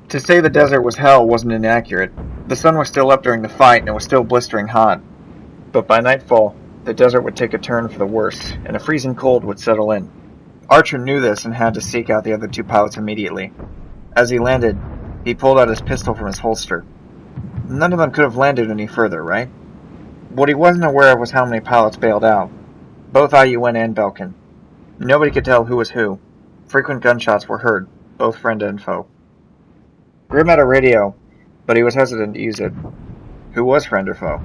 To say the desert was hell wasn't inaccurate. The sun was still up during the fight and it was still blistering hot. But by nightfall, the desert would take a turn for the worse, and a freezing cold would settle in. Archer knew this and had to seek out the other two pilots immediately. As he landed, he pulled out his pistol from his holster. None of them could have landed any further, right? What he wasn't aware of was how many pilots bailed out. Both IUN and Belkin. Nobody could tell who was who. Frequent gunshots were heard, both friend and foe. Grim had a radio, but he was hesitant to use it. Who was friend or foe?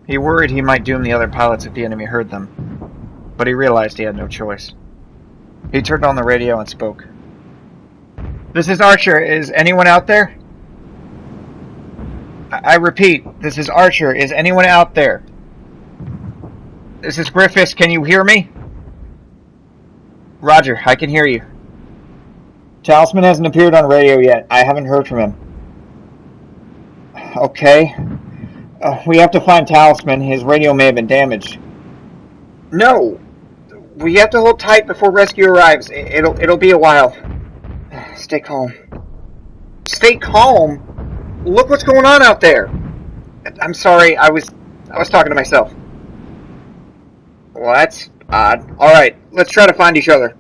He worried he might doom the other pilots if the enemy heard them, but he realized he had no choice. He turned on the radio and spoke. "This is Archer. Is anyone out there?" I repeat, this is Archer. Is anyone out there? This is Griffiths. Can you hear me? Roger, I can hear you. Talisman hasn't appeared on radio yet. I haven't heard from him. Okay. We have to find Talisman. His radio may have been damaged. No! We have to hold tight before rescue arrives. It'll be a while. Stay calm. Stay calm? Look what's going on out there. I'm sorry, I was talking to myself. Well, that's odd. Alright, let's try to find each other.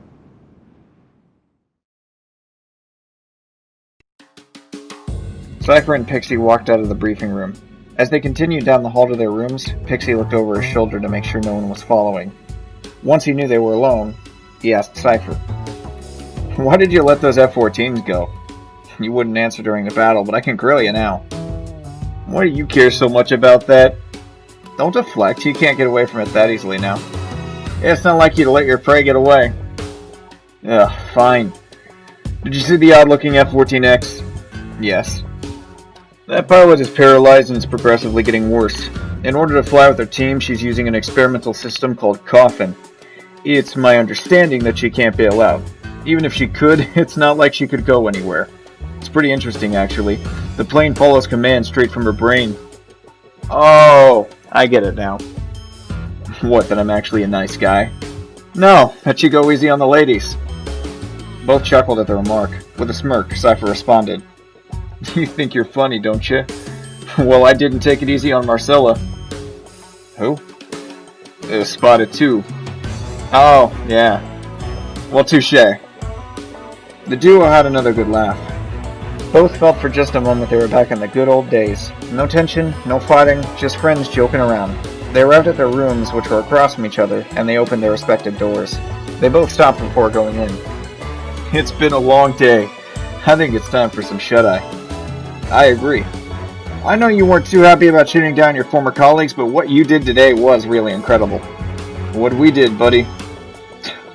Cypher and Pixie walked out of the briefing room. As they continued down the hall to their rooms, Pixie looked over his shoulder to make sure no one was following. Once he knew they were alone, he asked Cypher, "Why did you let those F-14s go? You wouldn't answer during the battle, but I can grill you now." "Why do you care so much about that?" "Don't deflect, you can't get away from it that easily now." "Yeah, it's not like you to let your prey get away." "Ugh, fine. Did you see the odd-looking F-14X? "Yes." "That pilot is paralyzed and is progressively getting worse. In order to fly with her team, she's using an experimental system called Coffin. It's my understanding that she can't bail out. Even if she could, it's not like she could go anywhere. It's pretty interesting, actually. The plane follows commands straight from her brain." "Oh, I get it now." "What, that I'm actually a nice guy?" "No, that you go easy on the ladies." Both chuckled at the remark. With a smirk, Cypher responded, "You think you're funny, don't you? Well, I didn't take it easy on Marcella." "Who?" Spotted too." "Oh, yeah. Well, touche." The duo had another good laugh. Both felt for just a moment they were back in the good old days. No tension, no fighting, just friends joking around. They arrived at their rooms, which were across from each other, and they opened their respective doors. They both stopped before going in. "It's been a long day. I think it's time for some shut-eye." "I agree. I know you weren't too happy about shooting down your former colleagues, but what you did today was really incredible." "What we did, buddy?"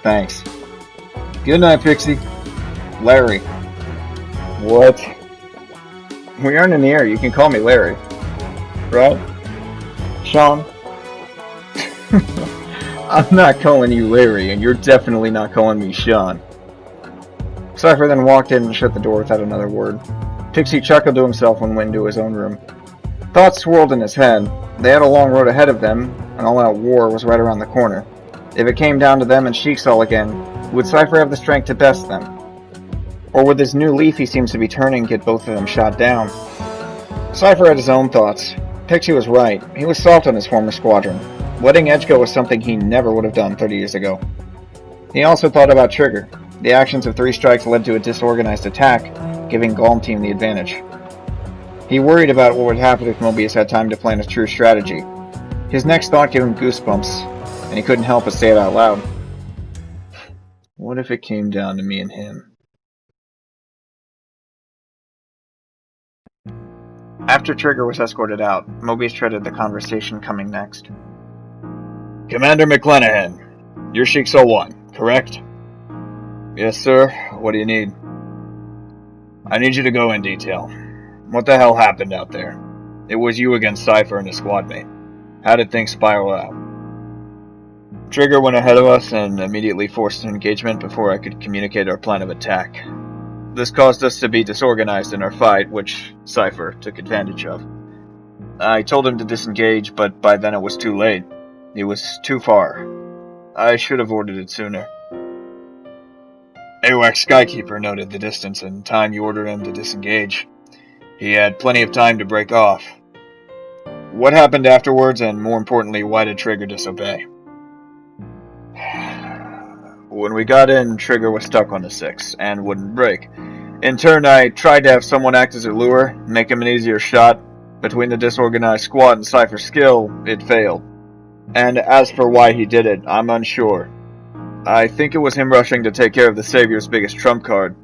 "Thanks." "Good night, Pixie." "Larry." "What?" "We aren't in the air. You can call me Larry." "Right?" "Sean?" "I'm not calling you Larry, and you're definitely not calling me Sean." Cypher then walked in and shut the door without another word. Pixie chuckled to himself and went into his own room. Thoughts swirled in his head. They had a long road ahead of them. An all-out war was right around the corner. If it came down to them and Sheik's again, would Cypher have the strength to best them? Or would this new leaf he seems to be turning get both of them shot down? Cypher had his own thoughts. Pixie was right. He was soft on his former squadron. Letting Edge go was something he never would have done 30 years ago. He also thought about Trigger. The actions of 3 strikes led to a disorganized attack, giving Golem Team the advantage. He worried about what would happen if Mobius had time to plan a true strategy. His next thought gave him goosebumps, and he couldn't help but say it out loud. What if it came down to me and him? After Trigger was escorted out, Mobius treaded the conversation coming next. "Commander McClanahan, you're Sheik's 01, correct?" "Yes, sir. What do you need?" "I need you to go in detail. What the hell happened out there? It was you against Cypher and his squad mate. How did things spiral out?" "Trigger went ahead of us and immediately forced an engagement before I could communicate our plan of attack. This caused us to be disorganized in our fight, which Cypher took advantage of. I told him to disengage, but by then it was too late. It was too far. I should have ordered it sooner." AWACS Skykeeper noted the distance and time you ordered him to disengage. He had plenty of time to break off. What happened afterwards, and more importantly, why did Trigger disobey? When we got in, Trigger was stuck on the 6 and wouldn't break. In turn, I tried to have someone act as a lure, make him an easier shot. Between the disorganized squad and Cypher's skill, it failed. And as for why he did it, I'm unsure. I think it was him rushing to take care of the Savior's biggest trump card.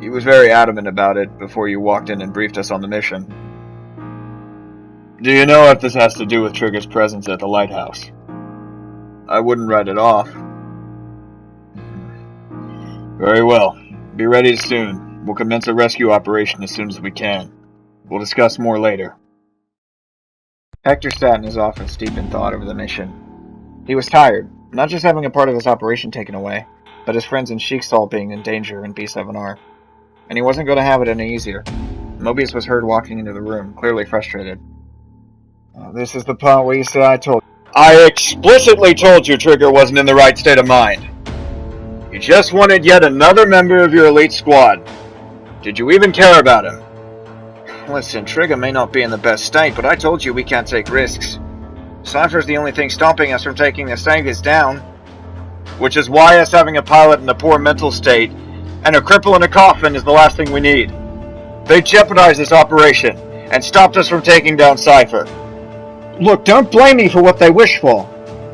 He was very adamant about it before you walked in and briefed us on the mission. Do you know if this has to do with Trigger's presence at the lighthouse? I wouldn't write it off. Very well. Be ready soon. We'll commence a rescue operation as soon as we can. We'll discuss more later. Hector sat in his office deep in thought over the mission. He was tired, not just having a part of his operation taken away, but his friends in Sheikstall being in danger in B7R. And he wasn't going to have it any easier. Mobius was heard walking into the room, clearly frustrated. This is the part where you said I told you. I explicitly told you Trigger wasn't in the right state of mind. You just wanted yet another member of your elite squad. Did you even care about him? Listen, Trigger may not be in the best state, but I told you we can't take risks. Cypher's the only thing stopping us from taking the Saviors down. Which is why us having a pilot in a poor mental state and a cripple in a coffin is the last thing we need. They jeopardized this operation and stopped us from taking down Cypher. Look, don't blame me for what they wish for.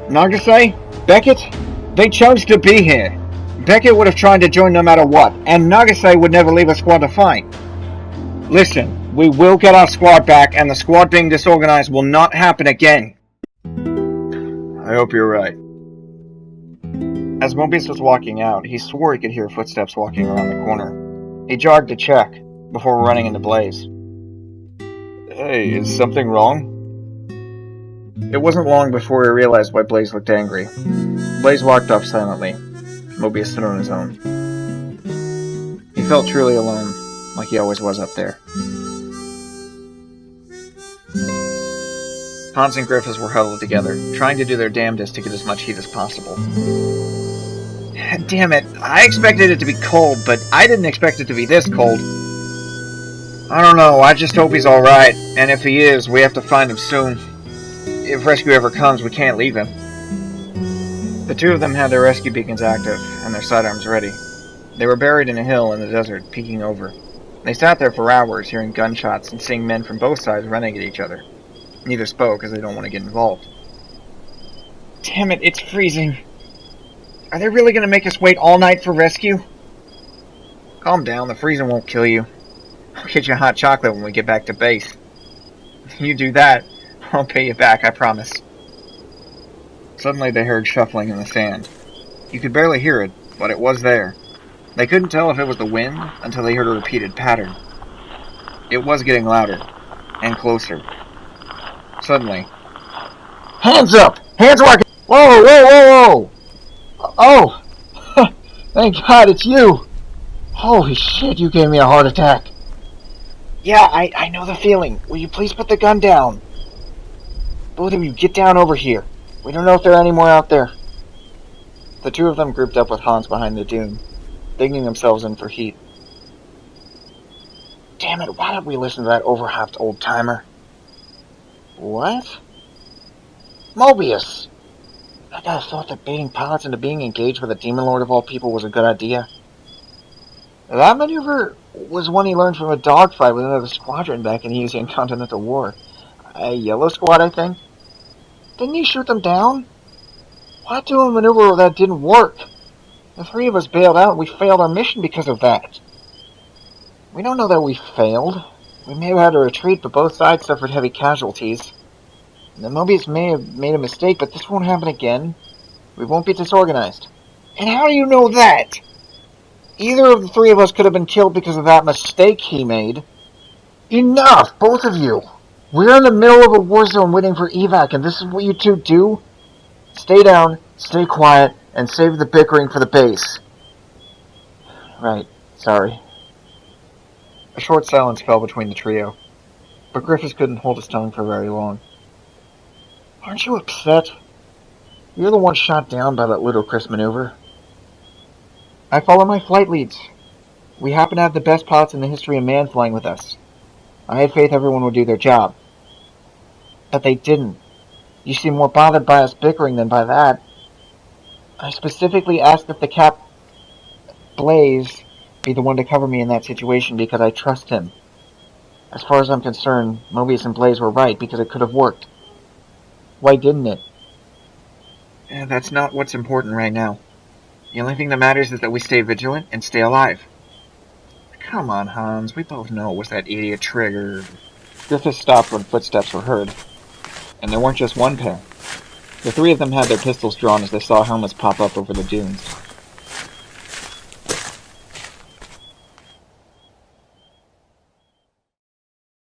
Nagase, Beckett, they chose to be here. Beckett would have tried to join no matter what, and Nagase would never leave a squad to fight. Listen, we will get our squad back, and the squad being disorganized will not happen again. I hope you're right. As Mobius was walking out, he swore he could hear footsteps walking around the corner. He jogged to check, before running into Blaze. Hey, is something wrong? It wasn't long before he realized why Blaze looked angry. Blaze walked off silently. Mobius stood on his own. He felt truly alone, like he always was up there. Hans and Griffiths were huddled together, trying to do their damnedest to get as much heat as possible. Damn it, I expected it to be cold, but I didn't expect it to be this cold. I don't know, I just hope he's alright, and if he is, we have to find him soon. If rescue ever comes, we can't leave him. The two of them had their rescue beacons active, and their sidearms ready. They were buried in a hill in the desert, peeking over. They sat there for hours, hearing gunshots and seeing men from both sides running at each other. Neither spoke, as they don't want to get involved. Damn it, it's freezing. Are they really going to make us wait all night for rescue? Calm down, the freezing won't kill you. I'll get you hot chocolate when we get back to base. You do that, I'll pay you back, I promise. Suddenly they heard shuffling in the sand. You could barely hear it, but it was there. They couldn't tell if it was the wind until they heard a repeated pattern. It was getting louder, and closer. Suddenly, hands up! Hands where I can— Whoa, whoa, whoa, whoa! Oh! Thank God it's you! Holy shit, you gave me a heart attack. Yeah, I know the feeling. Will you please put the gun down? Both of you, get down over here. We don't know if there are any more out there. The two of them grouped up with Hans behind the dune, digging themselves in for heat. Damn it, why don't we listen to that overhyped old-timer? What? Mobius! I gotta thought that baiting pilots into being engaged with a demon lord of all people was a good idea. That maneuver was one he learned from a dogfight with another squadron back in the Evasion Continental War. A yellow squad, I think. Didn't he shoot them down? Why do a maneuver that didn't work? The three of us bailed out and we failed our mission because of that. We don't know that we failed. We may have had to retreat, but both sides suffered heavy casualties. The Mobius may have made a mistake, but this won't happen again. We won't be disorganized. And how do you know that? Either of the three of us could have been killed because of that mistake he made. Enough, both of you! We're in the middle of a war zone waiting for evac, and this is what you two do? Stay down, stay quiet, and save the bickering for the base. Right, sorry. A short silence fell between the trio, but Griffiths couldn't hold his tongue for very long. Aren't you upset? You're the one shot down by that ludicrous maneuver. I follow my flight leads. We happen to have the best pilots in the history of man flying with us. I had faith everyone would do their job. But they didn't. You seem more bothered by us bickering than by that. I specifically asked if the Cap Blaze be the one to cover me in that situation because I trust him. As far as I'm concerned, Mobius and Blaze were right because it could have worked. Why didn't it? That's not what's important right now. The only thing that matters is that we stay vigilant and stay alive. Come on, Hans, we both know it was that idiot Trigger. Griffith stopped when footsteps were heard. And there weren't just one pair. The three of them had their pistols drawn as they saw helmets pop up over the dunes.